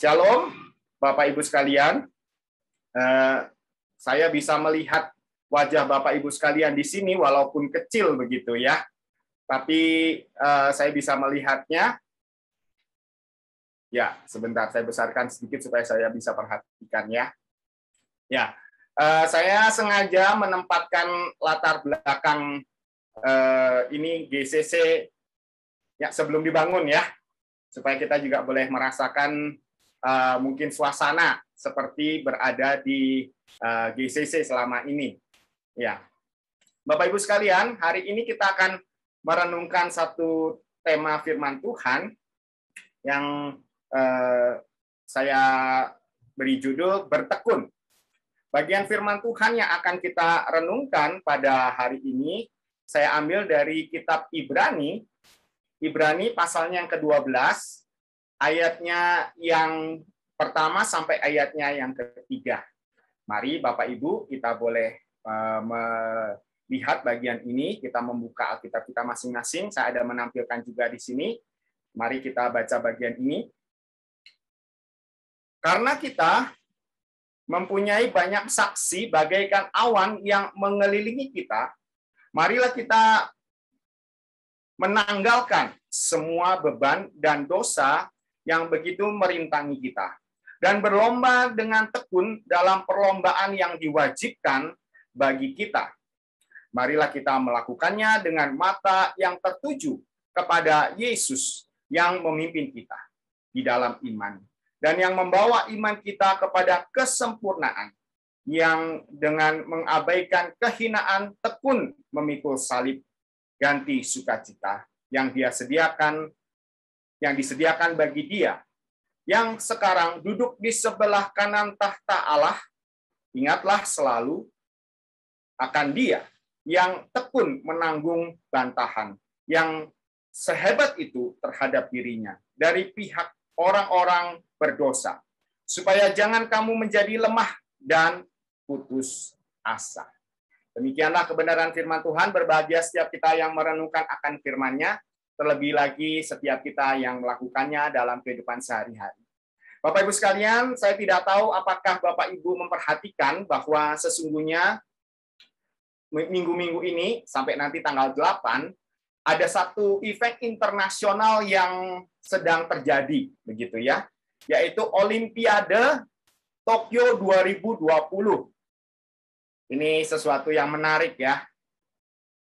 Shalom, Bapak Ibu sekalian. Saya bisa melihat wajah Bapak Ibu sekalian di sini, walaupun kecil begitu ya. Tapi saya bisa melihatnya. Ya, sebentar saya besarkan sedikit supaya saya bisa perhatikan ya. Ya, saya sengaja menempatkan latar belakang ini GCC ya sebelum dibangun ya, supaya kita juga boleh merasakan mungkin suasana seperti berada di GCC selama ini. Ya, Bapak Ibu sekalian, hari ini kita akan merenungkan satu tema firman Tuhan yang saya beri judul bertekun. Bagian firman Tuhan yang akan kita renungkan pada hari ini saya ambil dari kitab Ibrani pasalnya yang ke-12, ayatnya yang pertama sampai ayatnya yang ketiga. Mari Bapak Ibu kita boleh melihat bagian ini, kita membuka Alkitab kita masing-masing. Saya ada menampilkan juga di sini. Mari kita baca bagian ini. Karena kita mempunyai banyak saksi bagaikan awan yang mengelilingi kita, marilah kita menanggalkan semua beban dan dosa yang begitu merintangi kita, dan berlomba dengan tekun dalam perlombaan yang diwajibkan bagi kita. Marilah kita melakukannya dengan mata yang tertuju kepada Yesus yang memimpin kita di dalam iman, dan yang membawa iman kita kepada kesempurnaan, yang dengan mengabaikan kehinaan tekun memikul salib, ganti sukacita yang disediakan bagi Dia yang sekarang duduk di sebelah kanan tahta Allah. Ingatlah selalu akan Dia yang tekun menanggung bantahan yang sehebat itu terhadap dirinya dari pihak orang-orang berdosa, supaya jangan kamu menjadi lemah dan putus asa. Demikianlah kebenaran firman Tuhan. Berbahagia setiap kita yang merenungkan akan firman-Nya, terlebih lagi setiap kita yang melakukannya dalam kehidupan sehari-hari. Bapak Ibu sekalian, saya tidak tahu apakah Bapak Ibu memperhatikan bahwa sesungguhnya minggu-minggu ini sampai nanti tanggal 8 ada satu event internasional yang sedang terjadi begitu ya, yaitu Olimpiade Tokyo 2020. Ini sesuatu yang menarik ya.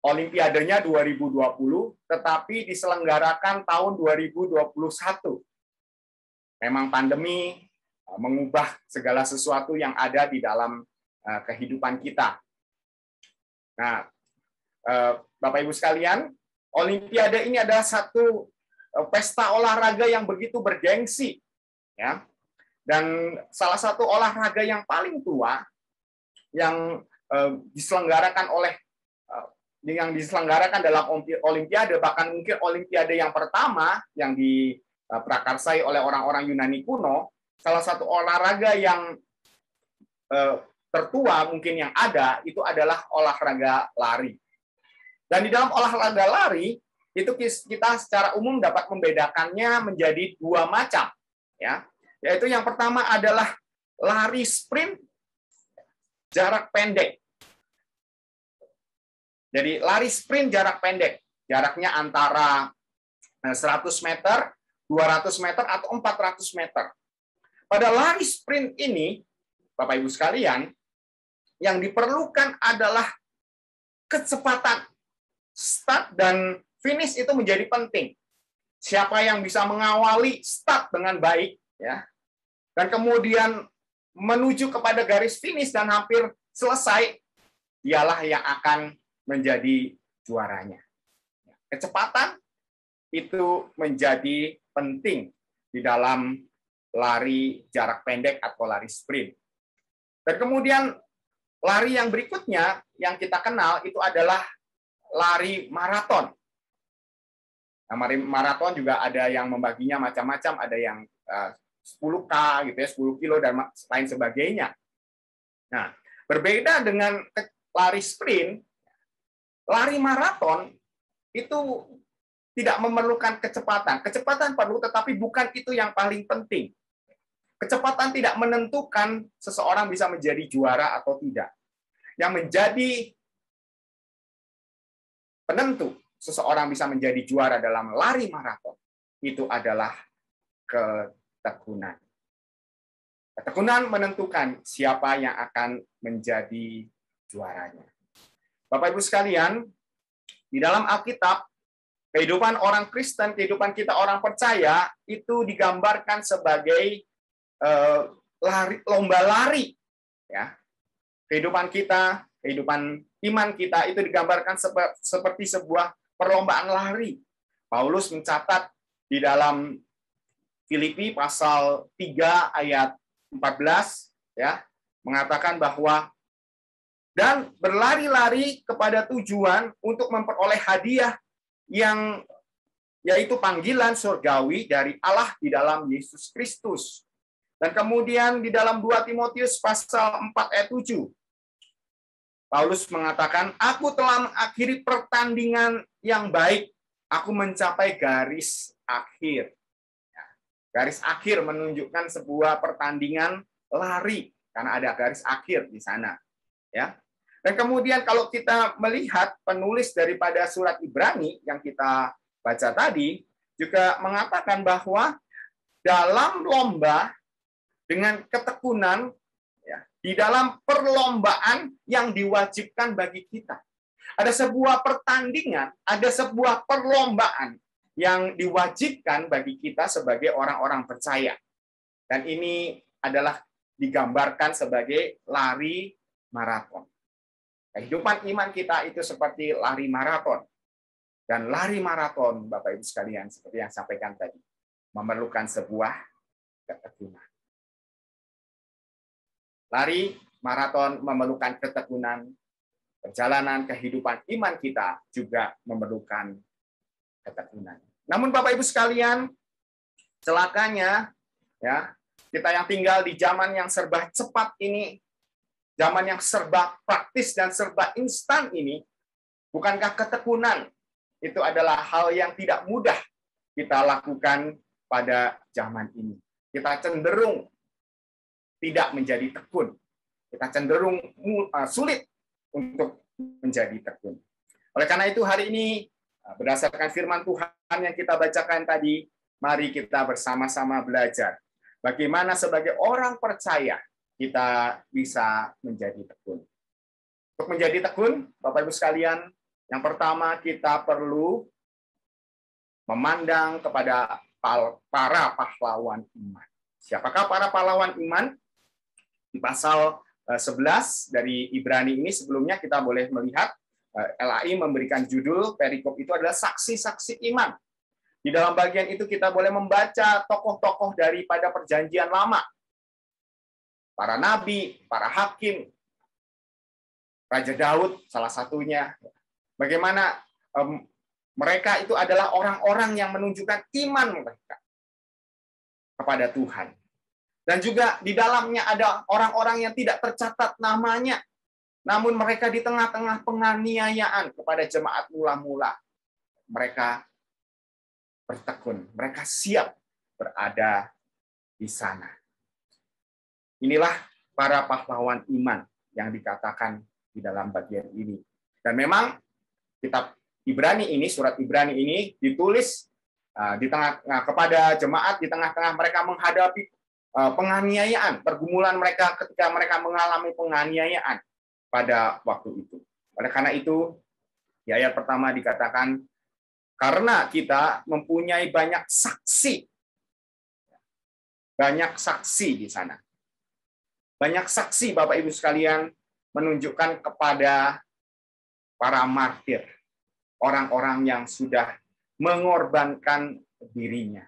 Olimpiadenya 2020, tetapi diselenggarakan tahun 2021. Memang pandemi mengubah segala sesuatu yang ada di dalam kehidupan kita. Nah, Bapak Ibu sekalian, Olimpiade ini adalah satu pesta olahraga yang begitu bergengsi, ya. Dan salah satu olahraga yang paling tua yang diselenggarakan dalam Olimpiade, bahkan mungkin Olimpiade yang pertama yang diprakarsai oleh orang-orang Yunani kuno, salah satu olahraga yang tertua mungkin yang ada itu adalah olahraga lari. Dan di dalam olahraga lari itu kita secara umum dapat membedakannya menjadi dua macam, ya. Yaitu yang pertama adalah lari sprint jarak pendek. Jadi lari sprint jarak pendek, jaraknya antara 100 meter, 200 meter, atau 400 meter. Pada lari sprint ini, Bapak Ibu sekalian, yang diperlukan adalah kecepatan. Start dan finish itu menjadi penting. Siapa yang bisa mengawali start dengan baik, ya, dan kemudian menuju kepada garis finish dan hampir selesai, dialah yang akan menjadi juaranya. Kecepatan itu menjadi penting di dalam lari jarak pendek atau lari sprint. Dan kemudian lari yang berikutnya yang kita kenal itu adalah lari maraton. Nah, maraton juga ada yang membaginya macam-macam, ada yang 10K gitu ya, 10 kilo dan lain sebagainya. Nah, berbeda dengan lari sprint, lari maraton itu tidak memerlukan kecepatan. Kecepatan perlu, tetapi bukan itu yang paling penting. Kecepatan tidak menentukan seseorang bisa menjadi juara atau tidak. Yang menjadi penentu seseorang bisa menjadi juara dalam lari maraton itu adalah ketekunan. Ketekunan menentukan siapa yang akan menjadi juaranya. Bapak Ibu sekalian, di dalam Alkitab, kehidupan orang Kristen, kehidupan kita orang percaya, itu digambarkan sebagai lomba lari. Ya. Kehidupan kita, kehidupan iman kita, itu digambarkan seperti sebuah perlombaan lari. Paulus mencatat di dalam Filipi pasal 3 ayat 14 ya, mengatakan bahwa dan berlari-lari kepada tujuan untuk memperoleh hadiah yang yaitu panggilan surgawi dari Allah di dalam Yesus Kristus. Dan kemudian di dalam 2 Timotius pasal 4 ayat 7 Paulus mengatakan, aku telah mengakhiri pertandingan yang baik, aku mencapai garis akhir. Garis akhir menunjukkan sebuah pertandingan lari karena ada garis akhir di sana, ya. Dan kemudian kalau kita melihat penulis daripada surat Ibrani yang kita baca tadi juga mengatakan bahwa dalam lomba dengan ketekunan, ya, di dalam perlombaan yang diwajibkan bagi kita. Ada sebuah pertandingan, ada sebuah perlombaan yang diwajibkan bagi kita sebagai orang-orang percaya. Dan ini adalah digambarkan sebagai lari maraton. Kehidupan iman kita itu seperti lari maraton. Dan lari maraton, Bapak Ibu sekalian, seperti yang saya sampaikan tadi, memerlukan sebuah ketekunan. Lari maraton memerlukan ketekunan. Perjalanan kehidupan iman kita juga memerlukan ketekunan. Namun Bapak Ibu sekalian, celakanya ya, kita yang tinggal di zaman yang serba cepat ini, zaman yang serba praktis dan serba instan ini, bukankah ketekunan itu adalah hal yang tidak mudah kita lakukan pada zaman ini? Kita cenderung tidak menjadi tekun. Kita cenderung sulit untuk menjadi tekun. Oleh karena itu hari ini berdasarkan firman Tuhan yang kita bacakan tadi, mari kita bersama-sama belajar bagaimana sebagai orang percaya kita bisa menjadi tekun. Untuk menjadi tekun, Bapak Ibu sekalian, yang pertama kita perlu memandang kepada para pahlawan iman. Siapakah para pahlawan iman? Di pasal 11 dari Ibrani ini sebelumnya kita boleh melihat LAI memberikan judul perikop itu adalah saksi-saksi iman. Di dalam bagian itu kita boleh membaca tokoh-tokoh daripada perjanjian lama. Para nabi, para hakim, Raja Daud salah satunya. Bagaimana mereka itu adalah orang-orang yang menunjukkan iman mereka kepada Tuhan. Dan juga di dalamnya ada orang-orang yang tidak tercatat namanya. Namun mereka di tengah-tengah penganiayaan kepada jemaat mula-mula, mereka bertekun, mereka siap berada di sana. Inilah para pahlawan iman yang dikatakan di dalam bagian ini. Dan memang kitab Ibrani ini, surat Ibrani ini ditulis di tengah kepada jemaat di tengah-tengah mereka menghadapi penganiayaan, pergumulan mereka ketika mereka mengalami penganiayaan pada waktu itu. Oleh karena itu, di ayat pertama dikatakan, karena kita mempunyai banyak saksi. Banyak saksi di sana. Banyak saksi, Bapak Ibu sekalian, menunjukkan kepada para martir. Orang-orang yang sudah mengorbankan dirinya.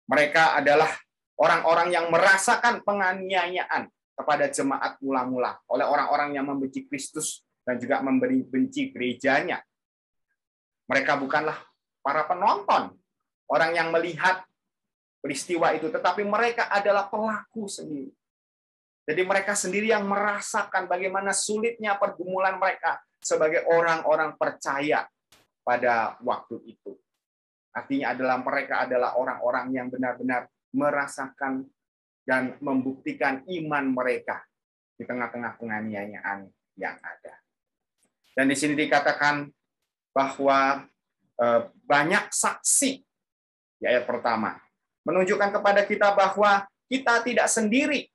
Mereka adalah orang-orang yang merasakan penganiayaan kepada jemaat mula-mula oleh orang-orang yang membenci Kristus dan juga membenci gerejanya. Mereka bukanlah para penonton, orang yang melihat peristiwa itu, tetapi mereka adalah pelaku sendiri. Jadi mereka sendiri yang merasakan bagaimana sulitnya pergumulan mereka sebagai orang-orang percaya pada waktu itu. Artinya adalah mereka adalah orang-orang yang benar-benar merasakan dan membuktikan iman mereka di tengah-tengah penganiayaan yang ada. Dan di sini dikatakan bahwa banyak saksi di ayat pertama menunjukkan kepada kita bahwa kita tidak sendiri.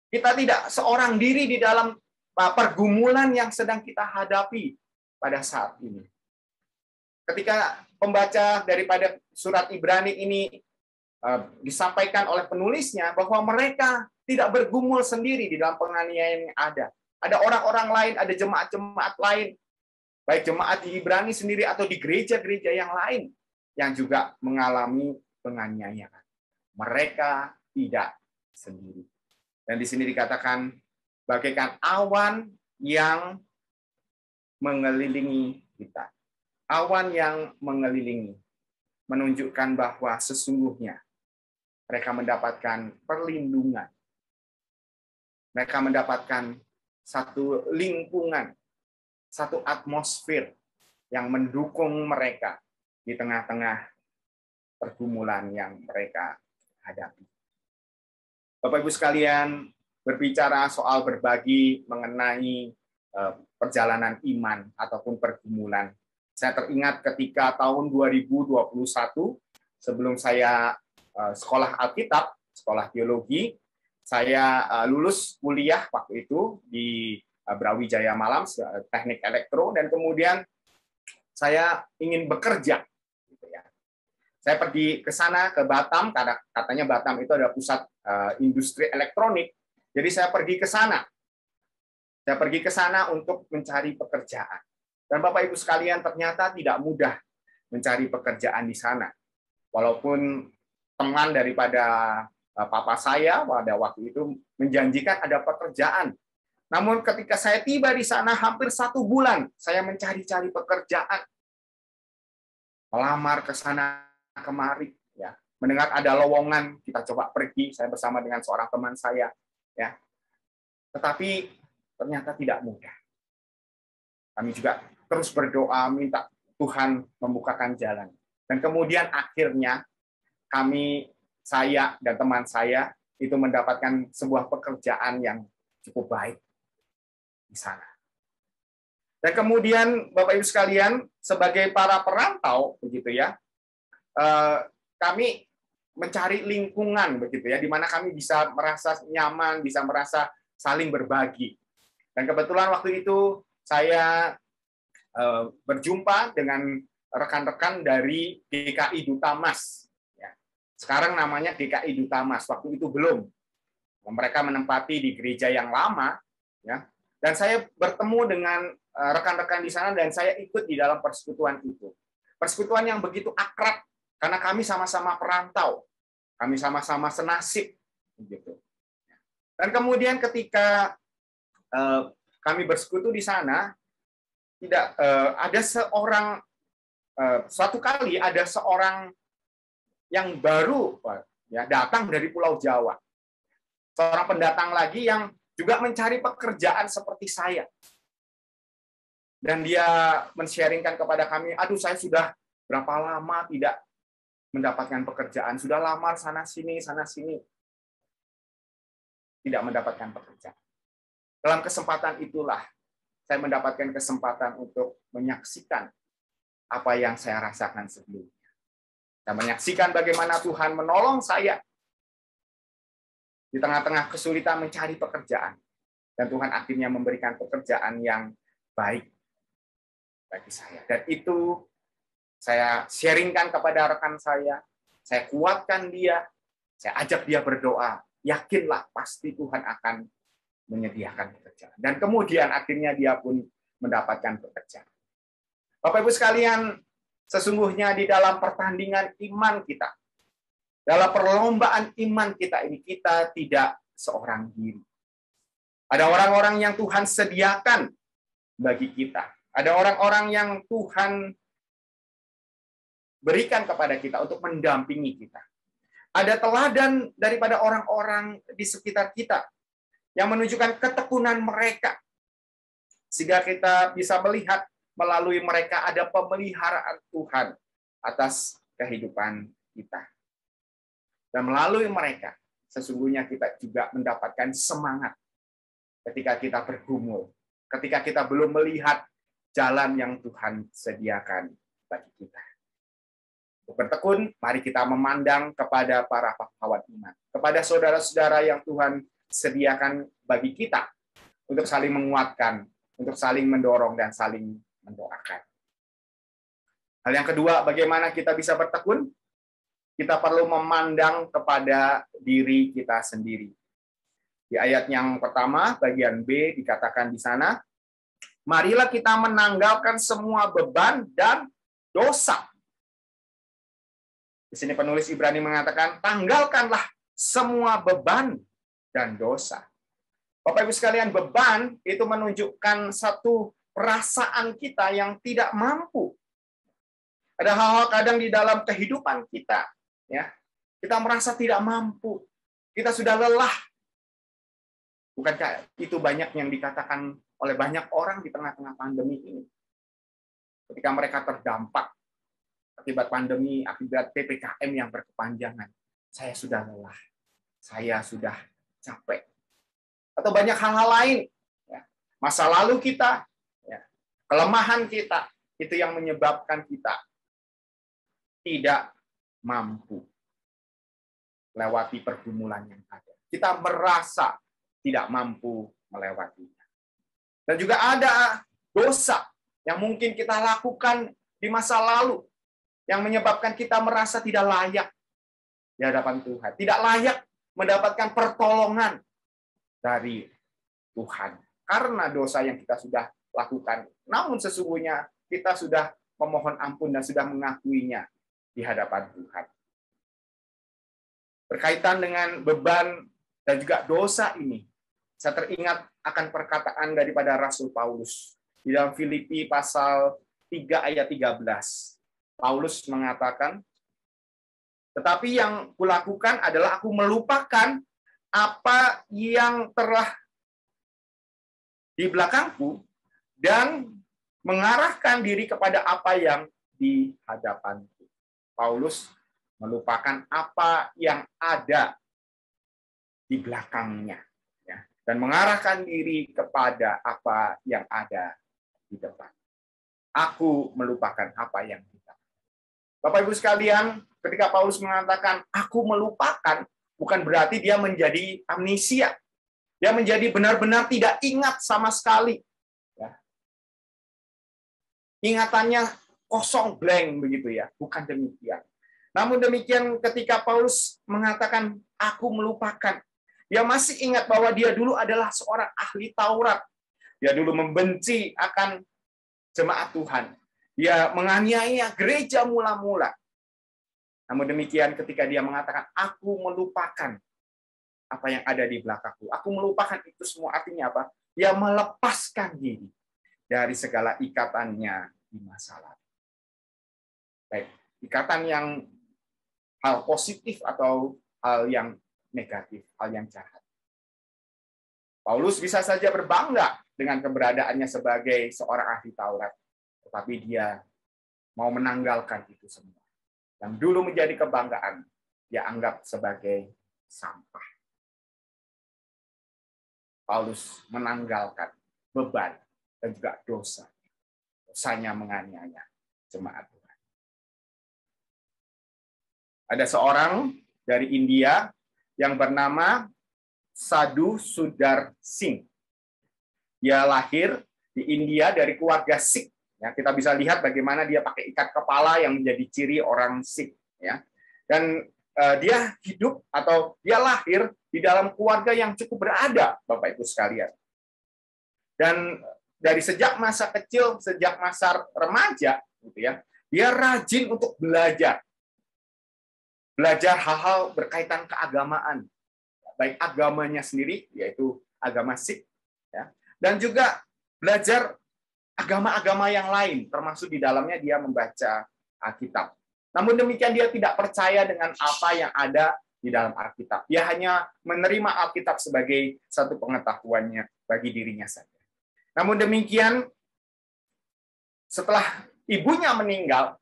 Kita tidak seorang diri di dalam pergumulan yang sedang kita hadapi pada saat ini. Ketika pembaca daripada surat Ibrani ini disampaikan oleh penulisnya bahwa mereka tidak bergumul sendiri di dalam penganiayaan yang ada. Ada orang-orang lain, ada jemaat-jemaat lain, baik jemaat di Ibrani sendiri atau di gereja-gereja yang lain yang juga mengalami penganiayaan. Mereka tidak sendiri. Dan di sini dikatakan bagaikan awan yang mengelilingi kita. Awan yang mengelilingi menunjukkan bahwa sesungguhnya mereka mendapatkan perlindungan. Mereka mendapatkan satu lingkungan, satu atmosfer yang mendukung mereka di tengah-tengah pergumulan yang mereka hadapi. Bapak Ibu sekalian, berbicara soal berbagi mengenai perjalanan iman ataupun pergumulan. Saya teringat ketika tahun 2021, sebelum saya sekolah Alkitab, sekolah teologi, saya lulus kuliah waktu itu di Brawijaya Malam, teknik elektro, dan kemudian saya ingin bekerja. Saya pergi ke sana, ke Batam, karena katanya Batam itu adalah pusat industri elektronik. Jadi saya pergi ke sana. Saya pergi ke sana untuk mencari pekerjaan. Dan Bapak Ibu sekalian, ternyata tidak mudah mencari pekerjaan di sana. Walaupun teman daripada papa saya pada waktu itu menjanjikan ada pekerjaan. Namun ketika saya tiba di sana hampir 1 bulan, saya mencari-cari pekerjaan. Melamar ke sana kemari, ya. Mendengar ada lowongan, kita coba pergi, saya bersama dengan seorang teman saya, ya. Tetapi ternyata tidak mudah. Kami juga terus berdoa minta Tuhan membukakan jalan. Dan kemudian akhirnya saya dan teman saya itu mendapatkan sebuah pekerjaan yang cukup baik di sana. Dan kemudian Bapak Ibu sekalian, sebagai para perantau begitu ya, kami mencari lingkungan begitu ya, di mana kami bisa merasa nyaman, bisa merasa saling berbagi. Dan kebetulan waktu itu saya berjumpa dengan rekan-rekan dari GKI Dutamas. Sekarang namanya GKI Dutamas, waktu itu belum. Mereka menempati di gereja yang lama, ya. Dan saya bertemu dengan rekan-rekan di sana dan saya ikut di dalam persekutuan itu. Persekutuan yang begitu akrab karena kami sama-sama perantau, kami sama-sama senasib, begitu. Dan kemudian ketika kami bersekutu di sana, ada suatu kali ada seorang yang baru ya datang dari Pulau Jawa. Seorang pendatang lagi yang juga mencari pekerjaan seperti saya. Dan dia men-sharingkan kepada kami, aduh saya sudah berapa lama tidak mendapatkan pekerjaan, sudah lamar sana sini. Tidak mendapatkan pekerjaan. Dalam kesempatan itulah saya mendapatkan kesempatan untuk menyaksikan apa yang saya rasakan sebelumnya. Dan menyaksikan bagaimana Tuhan menolong saya di tengah-tengah kesulitan mencari pekerjaan. Dan Tuhan akhirnya memberikan pekerjaan yang baik bagi saya. Dan itu saya sharingkan kepada rekan saya kuatkan dia, saya ajak dia berdoa, yakinlah pasti Tuhan akan menyediakan pekerjaan. Dan kemudian akhirnya dia pun mendapatkan pekerjaan. Bapak Ibu sekalian, sesungguhnya di dalam pertandingan iman kita, dalam perlombaan iman kita ini, kita tidak seorang diri. Ada orang-orang yang Tuhan sediakan bagi kita. Ada orang-orang yang Tuhan berikan kepada kita untuk mendampingi kita. Ada teladan daripada orang-orang di sekitar kita yang menunjukkan ketekunan mereka. Sehingga kita bisa melihat melalui mereka ada pemeliharaan Tuhan atas kehidupan kita. Dan melalui mereka, sesungguhnya kita juga mendapatkan semangat ketika kita bergumul, ketika kita belum melihat jalan yang Tuhan sediakan bagi kita. Untuk bertekun, mari kita memandang kepada para pahlawan iman, kepada saudara-saudara yang Tuhan sediakan bagi kita, untuk saling menguatkan, untuk saling mendorong, dan saling mendoakan. Hal yang kedua, bagaimana kita bisa bertekun? Kita perlu memandang kepada diri kita sendiri. Di ayat yang pertama, bagian B, dikatakan di sana, marilah kita menanggalkan semua beban dan dosa. Di sini penulis Ibrani mengatakan, tanggalkanlah semua beban dan dosa. Bapak Ibu sekalian, beban itu menunjukkan satu perasaan kita yang tidak mampu. Ada hal-hal kadang di dalam kehidupan kita, ya, kita merasa tidak mampu, kita sudah lelah. Bukankah itu banyak yang dikatakan oleh banyak orang di tengah-tengah pandemi ini? Ketika mereka terdampak akibat pandemi, akibat PPKM yang berkepanjangan, saya sudah lelah, saya sudah capek. Atau banyak hal-hal lain, ya, masa lalu kita, ya, kelemahan kita, itu yang menyebabkan kita tidak mampu melewati pergumulan yang ada. Kita merasa tidak mampu melewatinya. Dan juga ada dosa yang mungkin kita lakukan di masa lalu yang menyebabkan kita merasa tidak layak di hadapan Tuhan, tidak layak mendapatkan pertolongan dari Tuhan karena dosa yang kita sudah lakukan. Namun sesungguhnya kita sudah memohon ampun dan sudah mengakuinya di hadapan Tuhan. Berkaitan dengan beban dan juga dosa ini, saya teringat akan perkataan daripada Rasul Paulus di dalam Filipi pasal 3 ayat 13. Paulus mengatakan, tetapi yang kulakukan adalah aku melupakan apa yang telah di belakangku dan mengarahkan diri kepada apa yang di hadapanku. Paulus melupakan apa yang ada di belakangnya, ya, dan mengarahkan diri kepada apa yang ada di depan. Aku melupakan apa yang di depan. Bapak Ibu sekalian, ketika Paulus mengatakan aku melupakan, bukan berarti dia menjadi amnesia. Dia menjadi benar-benar tidak ingat sama sekali. Ya. Ingatannya kosong, blank begitu ya. Bukan demikian. Namun demikian ketika Paulus mengatakan aku melupakan, dia masih ingat bahwa dia dulu adalah seorang ahli Taurat. Dia dulu membenci akan jemaat Tuhan. Dia menganiaya gereja mula-mula. Namun demikian ketika dia mengatakan aku melupakan apa yang ada di belakangku. Aku melupakan itu semua, artinya apa? Dia melepaskan diri dari segala ikatannya di masa lalu. Baik, ikatan yang hal positif atau hal yang negatif, hal yang jahat. Paulus bisa saja berbangga dengan keberadaannya sebagai seorang ahli Taurat, tetapi dia mau menanggalkan itu semua. Yang dulu menjadi kebanggaan, dia anggap sebagai sampah. Paulus menanggalkan beban dan juga dosa. Dosanya menganiaya jemaat Tuhan. Ada seorang dari India yang bernama Sadhu Sundar Singh. Dia lahir di India dari keluarga Sikh. Ya, kita bisa lihat bagaimana dia pakai ikat kepala yang menjadi ciri orang Sikh. Ya. Dan dia hidup atau dia lahir di dalam keluarga yang cukup berada, Bapak Ibu sekalian. Dan dari sejak masa kecil, sejak masa remaja, gitu ya, dia rajin untuk belajar. Belajar hal-hal berkaitan keagamaan, baik agamanya sendiri, yaitu agama Sikh, ya, dan juga belajar agama-agama yang lain, termasuk di dalamnya dia membaca Alkitab. Namun demikian dia tidak percaya dengan apa yang ada di dalam Alkitab. Dia hanya menerima Alkitab sebagai satu pengetahuannya bagi dirinya saja. Namun demikian, setelah ibunya meninggal,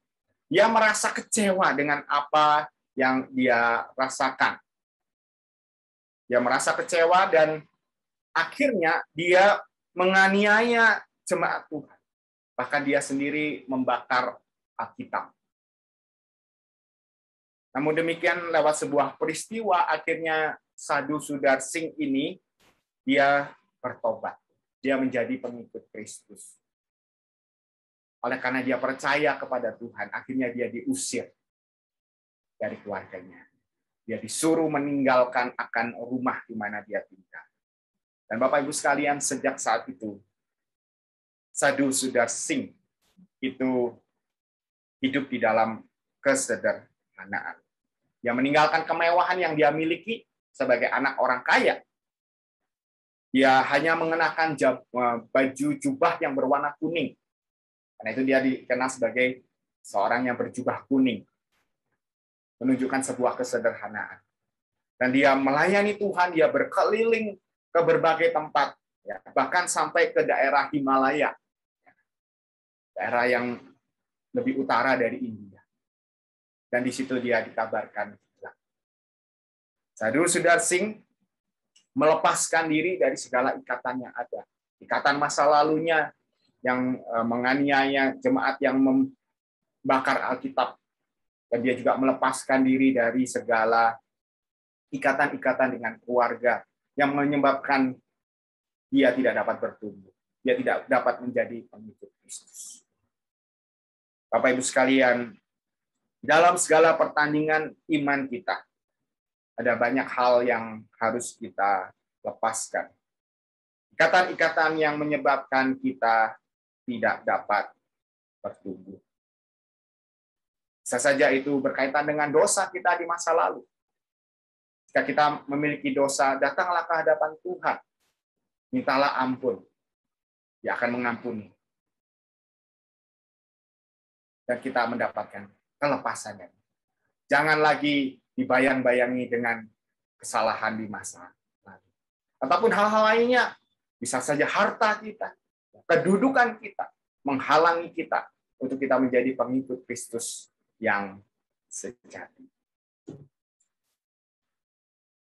dia merasa kecewa dengan apa yang dia rasakan. Dia merasa kecewa dan akhirnya dia menganiaya jemaat Tuhan. Bahkan dia sendiri membakar Alkitab. Namun demikian lewat sebuah peristiwa akhirnya Sadhu Sudar Singh ini dia bertobat. Dia menjadi pengikut Kristus. Oleh karena dia percaya kepada Tuhan, akhirnya dia diusir dari keluarganya. Dia disuruh meninggalkan akan rumah di mana dia tinggal. Dan Bapak Ibu sekalian, sejak saat itu Sadhu Sudar Singh itu hidup di dalam kesederhanaan. Dia meninggalkan kemewahan yang dia miliki sebagai anak orang kaya. Dia hanya mengenakan baju jubah yang berwarna kuning. Karena itu dia dikenal sebagai seorang yang berjubah kuning. Menunjukkan sebuah kesederhanaan. Dan dia melayani Tuhan, dia berkeliling ke berbagai tempat. Ya, bahkan sampai ke daerah Himalaya. Daerah yang lebih utara dari India. Dan di situ dia dikabarkan hilang. Sadhu Sudar Singh melepaskan diri dari segala ikatan yang ada. Ikatan masa lalunya yang menganiaya jemaat yang membakar Alkitab. Dan dia juga melepaskan diri dari segala ikatan-ikatan dengan keluarga yang menyebabkan dia tidak dapat bertumbuh. Dia tidak dapat menjadi pengikut Kristus. Bapak Ibu sekalian, dalam segala pertandingan iman kita, ada banyak hal yang harus kita lepaskan. Ikatan-ikatan yang menyebabkan kita tidak dapat bertumbuh. Bisa saja itu berkaitan dengan dosa kita di masa lalu. Jika kita memiliki dosa, datanglah ke hadapan Tuhan. Mintalah ampun. Dia akan mengampuni. Dan kita mendapatkan kelepasannya. Jangan lagi dibayang-bayangi dengan kesalahan di masa lalu. Ataupun hal-hal lainnya, bisa saja harta kita, kedudukan kita, menghalangi kita untuk kita menjadi pengikut Kristus yang sejati.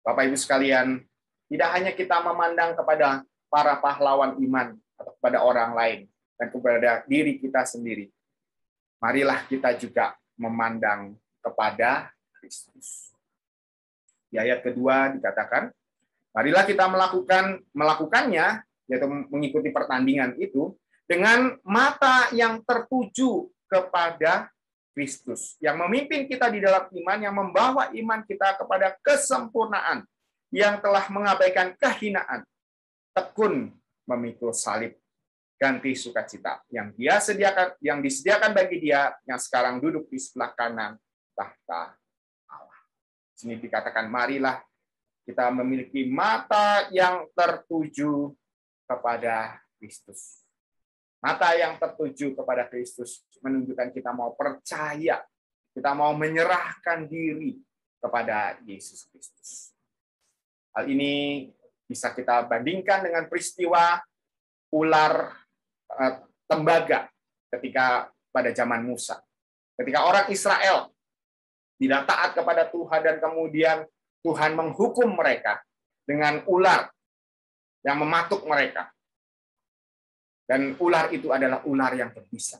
Bapak Ibu sekalian, tidak hanya kita memandang kepada para pahlawan iman atau kepada orang lain dan kepada diri kita sendiri. Marilah kita juga memandang kepada Kristus. Di ayat kedua dikatakan, marilah kita melakukannya, yaitu mengikuti pertandingan itu, dengan mata yang tertuju kepada Kristus, yang memimpin kita di dalam iman, yang membawa iman kita kepada kesempurnaan, yang telah mengabaikan kehinaan, tekun memikul salib, ganti sukacita yang disediakan bagi dia yang sekarang duduk di sebelah kanan tahta Allah. Sini dikatakan, marilah kita memiliki mata yang tertuju kepada Kristus. Mata yang tertuju kepada Kristus menunjukkan kita mau percaya, kita mau menyerahkan diri kepada Yesus Kristus. Hal ini bisa kita bandingkan dengan peristiwa ular tembaga ketika pada zaman Musa. Ketika orang Israel tidak taat kepada Tuhan dan kemudian Tuhan menghukum mereka dengan ular yang mematuk mereka. Dan ular itu adalah ular yang berbisa.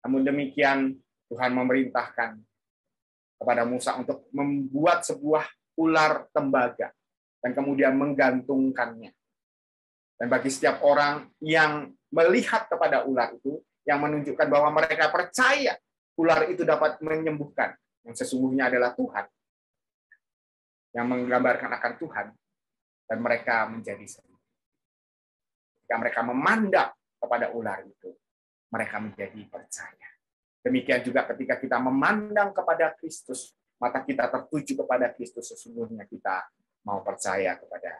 Namun demikian Tuhan memerintahkan kepada Musa untuk membuat sebuah ular tembaga dan kemudian menggantungkannya. Dan bagi setiap orang yang melihat kepada ular itu, yang menunjukkan bahwa mereka percaya ular itu dapat menyembuhkan, yang sesungguhnya adalah Tuhan, yang menggambarkan akan Tuhan, dan mereka menjadi sembuh. Ketika mereka memandang kepada ular itu, mereka menjadi percaya. Demikian juga ketika kita memandang kepada Kristus, mata kita tertuju kepada Kristus, sesungguhnya kita mau percaya kepada.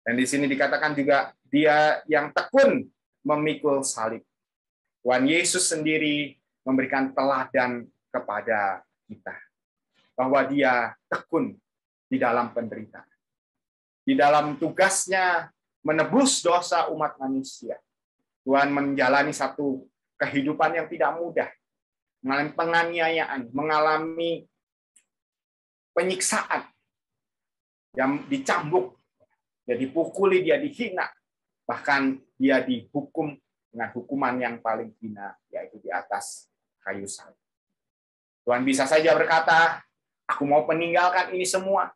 Dan di sini dikatakan juga dia yang tekun memikul salib. Tuhan Yesus sendiri memberikan teladan kepada kita bahwa dia tekun di dalam penderitaan. Di dalam tugasnya menebus dosa umat manusia. Tuhan menjalani satu kehidupan yang tidak mudah. Mengalami penganiayaan, mengalami penyiksaan. yang dicambuk, dia dipukuli, dia dihina, bahkan dia dihukum dengan hukuman yang paling hina, yaitu di atas kayu salib. Tuhan bisa saja berkata, aku mau meninggalkan ini semua.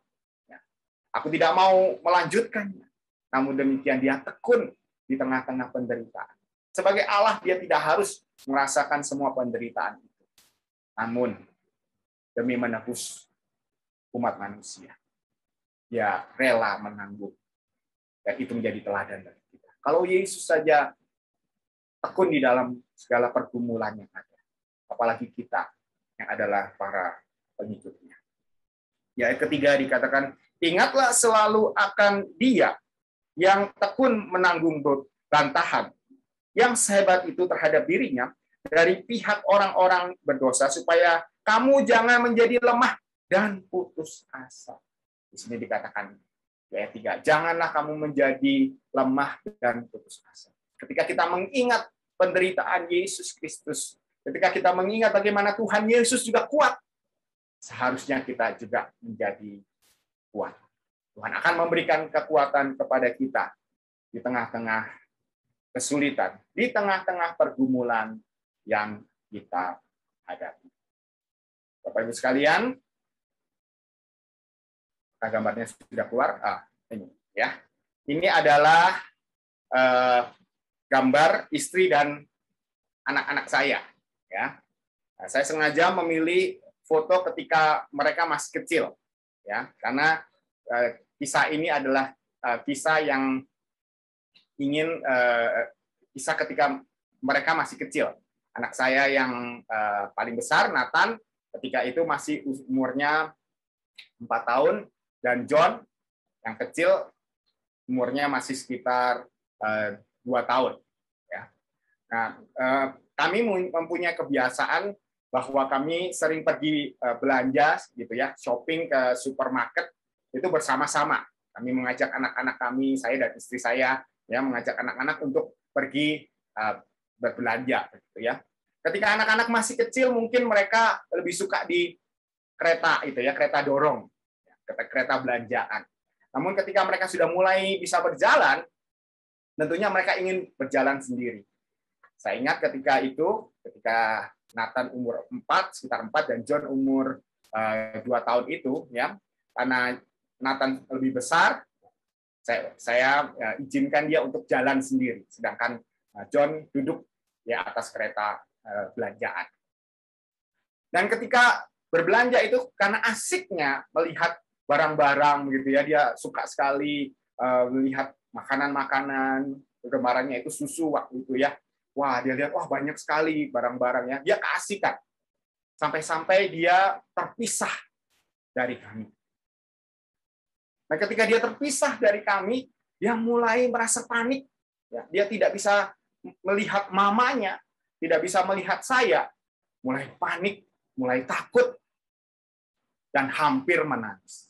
Aku tidak mau melanjutkannya. Namun demikian dia tekun di tengah-tengah penderitaan. Sebagai Allah, dia tidak harus merasakan semua penderitaan itu. Namun, demi menebus umat manusia, dia rela menanggung. Dan itu menjadi teladan bagi kita. Kalau Yesus saja tekun di dalam segala pergumulan yang ada, apalagi kita yang adalah para pengikutnya. Ya, yang ketiga dikatakan, ingatlah selalu akan Dia yang tekun menanggung bantahan yang sehebat itu terhadap dirinya dari pihak orang-orang berdosa, supaya kamu jangan menjadi lemah dan putus asa. Di sini dikatakan di ayat 3, janganlah kamu menjadi lemah dan putus asa. Ketika kita mengingat penderitaan Yesus Kristus, ketika kita mengingat bagaimana Tuhan Yesus juga kuat, seharusnya kita juga menjadi kuat. Tuhan akan memberikan kekuatan kepada kita di tengah-tengah kesulitan, di tengah-tengah pergumulan yang kita hadapi. Bapak Ibu sekalian, gambarnya sudah keluar. Ini ya. Ini adalah gambar istri dan anak-anak saya. Ya, nah, saya sengaja memilih foto ketika mereka masih kecil, ya, karena kisah ini adalah kisah yang ingin kisah ketika mereka masih kecil. Anak saya yang paling besar, Nathan, ketika itu masih umurnya 4 tahun, dan John yang kecil umurnya masih sekitar 2 tahun. Ya. Nah, kami mempunyai kebiasaan bahwa kami sering pergi belanja, gitu ya, shopping ke supermarket itu bersama-sama. Kami mengajak anak-anak kami, saya dan istri saya, ya, mengajak anak-anak untuk pergi berbelanja, gitu ya. Ketika anak-anak masih kecil, mungkin mereka lebih suka di kereta, itu ya, kereta dorong, kereta belanjaan. Namun ketika mereka sudah mulai bisa berjalan, tentunya mereka ingin berjalan sendiri. Saya ingat ketika Nathan umur 4, sekitar 4, dan John umur 2 tahun itu, ya, karena Nathan lebih besar, saya izinkan dia untuk jalan sendiri, sedangkan John duduk di atas kereta belanjaan. Dan ketika berbelanja itu karena asiknya melihat barang-barang, gitu ya, dia suka sekali melihat makanan-makanan, kegemarannya itu susu waktu itu, ya. Wah, dia lihat, wah, banyak sekali barang-barangnya, dia keasikan. Sampai-sampai dia terpisah dari kami. Nah, ketika dia terpisah dari kami, dia mulai merasa panik. Ya, dia tidak bisa melihat mamanya, tidak bisa melihat saya, mulai panik, mulai takut, dan hampir menangis.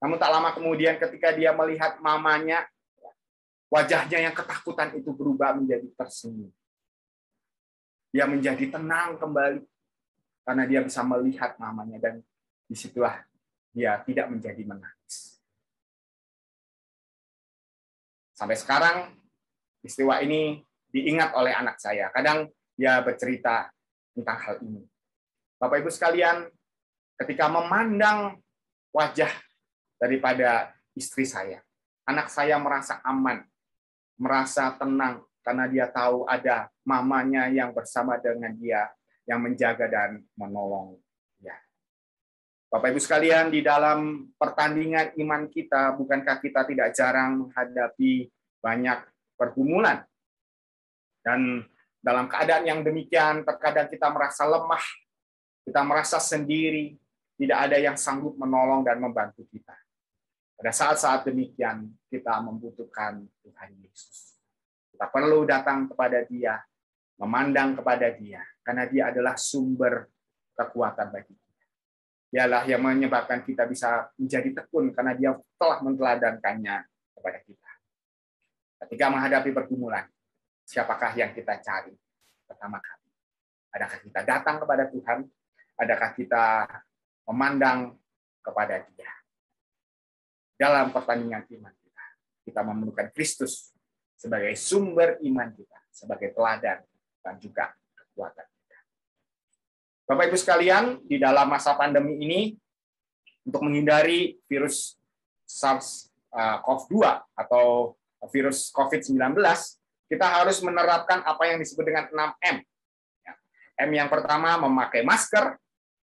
Namun tak lama kemudian ketika dia melihat mamanya, wajahnya yang ketakutan itu berubah menjadi tersenyum. Dia menjadi tenang kembali, karena dia bisa melihat mamanya, dan disitulah dia tidak menjadi menangis. Sampai sekarang, peristiwa ini diingat oleh anak saya. Kadang dia bercerita tentang hal ini. Bapak Ibu sekalian, ketika memandang wajah daripada istri saya, anak saya merasa aman, merasa tenang, karena dia tahu ada mamanya yang bersama dengan dia, yang menjaga dan menolong dia. Bapak Ibu sekalian, di dalam pertandingan iman kita, bukankah kita tidak jarang menghadapi banyak pergumulan? Dan dalam keadaan yang demikian, terkadang kita merasa lemah, kita merasa sendiri, tidak ada yang sanggup menolong dan membantu kita. Pada saat-saat demikian, kita membutuhkan Tuhan Yesus. Kita perlu datang kepada Dia, memandang kepada Dia, karena Dia adalah sumber kekuatan bagi kita. Dialah yang menyebabkan kita bisa menjadi tekun, karena Dia telah menteladankannya kepada kita. Ketika menghadapi pergumulan, siapakah yang kita cari pertama kali? Adakah kita datang kepada Tuhan? Adakah kita memandang kepada Dia? dalam pertandingan iman kita. Kita memerlukan Kristus sebagai sumber iman kita, sebagai teladan dan juga kekuatan kita. Bapak Ibu sekalian, di dalam masa pandemi ini, untuk menghindari virus SARS-CoV-2 atau virus COVID-19, kita harus menerapkan apa yang disebut dengan 6M. M yang pertama, memakai masker,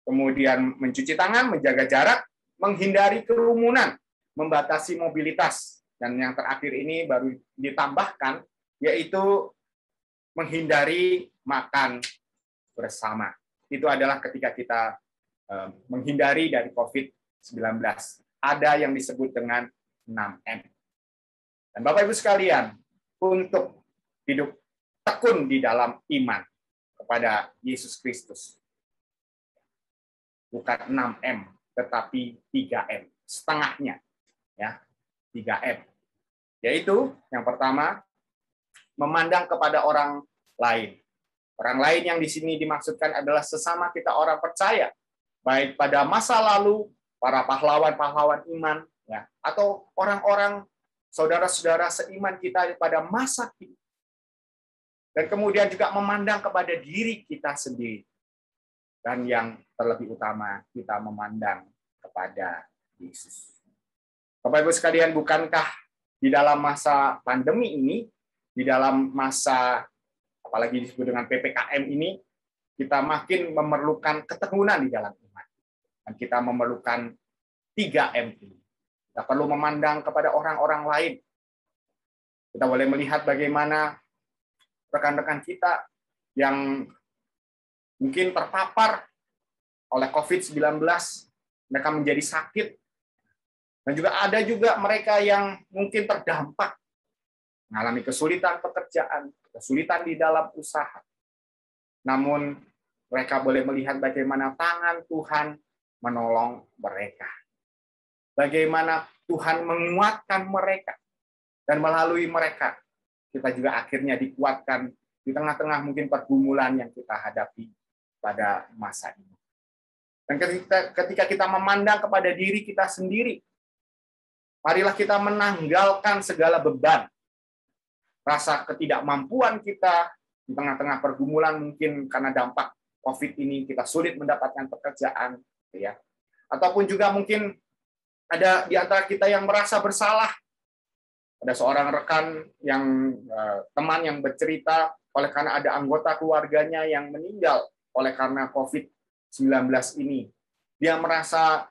kemudian mencuci tangan, menjaga jarak, menghindari kerumunan, membatasi mobilitas, dan yang terakhir ini baru ditambahkan, yaitu menghindari makan bersama. Itu adalah ketika kita menghindari dari COVID-19. Ada yang disebut dengan 6M. Dan Bapak Ibu sekalian, untuk hidup tekun di dalam iman kepada Yesus Kristus, bukan 6M, tetapi 3M, setengahnya, ya, 3M. Yaitu yang pertama, memandang kepada orang lain. Orang lain yang di sini dimaksudkan adalah sesama kita orang percaya, baik pada masa lalu, para pahlawan-pahlawan iman, ya, atau orang-orang saudara-saudara seiman kita pada masa kini. Dan kemudian juga memandang kepada diri kita sendiri. Dan yang terlebih utama, kita memandang kepada Yesus. Bapak Ibu sekalian, bukankah di dalam masa pandemi ini, di dalam masa apalagi disebut dengan PPKM ini, kita makin memerlukan ketekunan di dalam iman. Dan kita memerlukan 3M ini. Kita perlu memandang kepada orang-orang lain. Kita boleh melihat bagaimana rekan-rekan kita yang mungkin terpapar oleh COVID-19, mereka menjadi sakit. Dan juga ada juga mereka yang mungkin terdampak, mengalami kesulitan pekerjaan, kesulitan di dalam usaha. Namun mereka boleh melihat bagaimana tangan Tuhan menolong mereka. Bagaimana Tuhan menguatkan mereka. Dan melalui mereka, kita juga akhirnya dikuatkan di tengah-tengah mungkin pergumulan yang kita hadapi pada masa ini. Dan ketika kita memandang kepada diri kita sendiri, marilah kita menanggalkan segala beban, rasa ketidakmampuan kita di tengah-tengah pergumulan mungkin karena dampak COVID ini kita sulit mendapatkan pekerjaan, ya. Ataupun juga mungkin ada di antara kita yang merasa bersalah. Ada seorang rekan yang teman yang bercerita oleh karena ada anggota keluarganya yang meninggal oleh karena COVID-19 ini. Dia merasa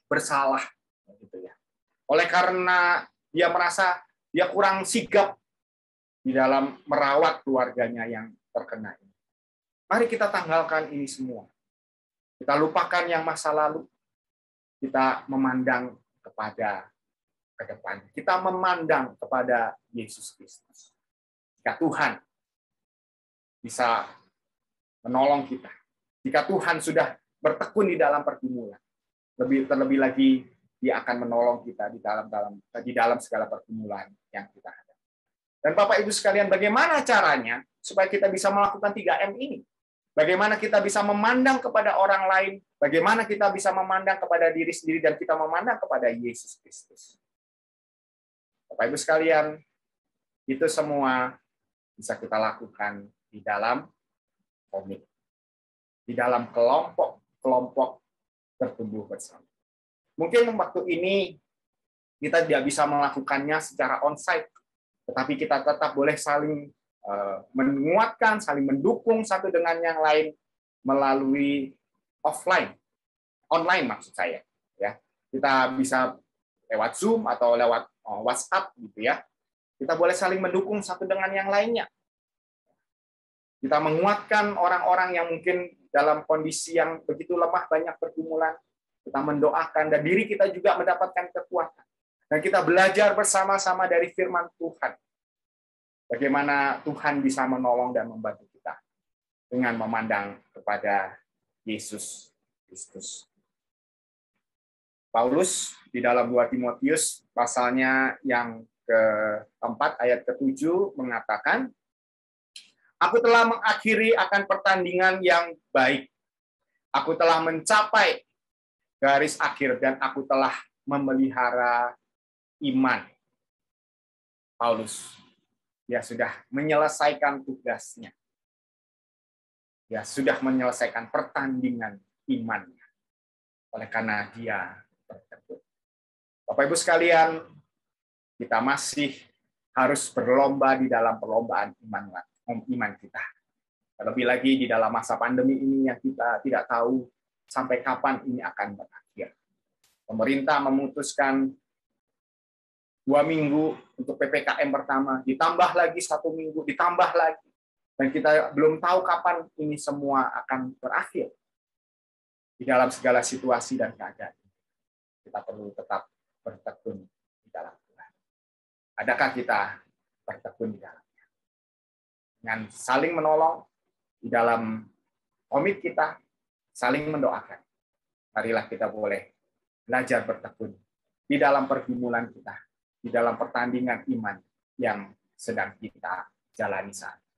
bersalah, gitu ya. Oleh karena dia merasa dia kurang sigap di dalam merawat keluarganya yang terkena ini. Mari kita tanggalkan ini semua. Kita lupakan yang masa lalu. Kita memandang kepada ke depan. Kita memandang kepada Yesus Kristus. Jika Tuhan bisa menolong kita, jika Tuhan sudah bertekun di dalam pergumulan, terlebih lagi Dia akan menolong kita di dalam segala pergumulan yang kita hadapi. Dan Bapak Ibu sekalian, bagaimana caranya supaya kita bisa melakukan 3M ini? Bagaimana kita bisa memandang kepada orang lain, bagaimana kita bisa memandang kepada diri sendiri, dan kita memandang kepada Yesus Kristus. Bapak Ibu sekalian, itu semua bisa kita lakukan di dalam komit, di dalam kelompok bertumbuh bersama. Mungkin waktu ini kita tidak bisa melakukannya secara onsite, tetapi kita tetap boleh saling menguatkan, saling mendukung satu dengan yang lain melalui online maksud saya. Ya, kita bisa lewat Zoom atau lewat WhatsApp gitu ya. Kita boleh saling mendukung satu dengan yang lainnya. Kita menguatkan orang-orang yang mungkin dalam kondisi yang begitu lemah, banyak pergumulan. Kita mendoakan dan diri kita juga mendapatkan kekuatan. Dan kita belajar bersama-sama dari firman Tuhan. Bagaimana Tuhan bisa menolong dan membantu kita dengan memandang kepada Yesus Kristus. Paulus di dalam 2 Timotius pasalnya yang ke-4 ayat ke-7 mengatakan, "Aku telah mengakhiri akan pertandingan yang baik. Aku telah mencapai garis akhir dan aku telah memelihara iman. Paulus, dia sudah menyelesaikan tugasnya. Dia sudah menyelesaikan pertandingan imannya. Oleh karena dia bertekun. Bapak Ibu sekalian, kita masih harus berlomba di dalam perlombaan iman kita. Terlebih lagi di dalam masa pandemi ini yang kita tidak tahu sampai kapan ini akan berakhir. Pemerintah memutuskan 2 minggu untuk PPKM pertama, ditambah lagi 1 minggu, ditambah lagi. Dan kita belum tahu kapan ini semua akan berakhir. Di dalam segala situasi dan keadaan. Kita perlu tetap bertekun di dalam Tuhan. Adakah kita bertekun di dalamnya? Dengan saling menolong, di dalam komit kita, saling mendoakan. Marilah kita boleh belajar bertekun di dalam pergumulan kita, di dalam pertandingan iman yang sedang kita jalani saat ini.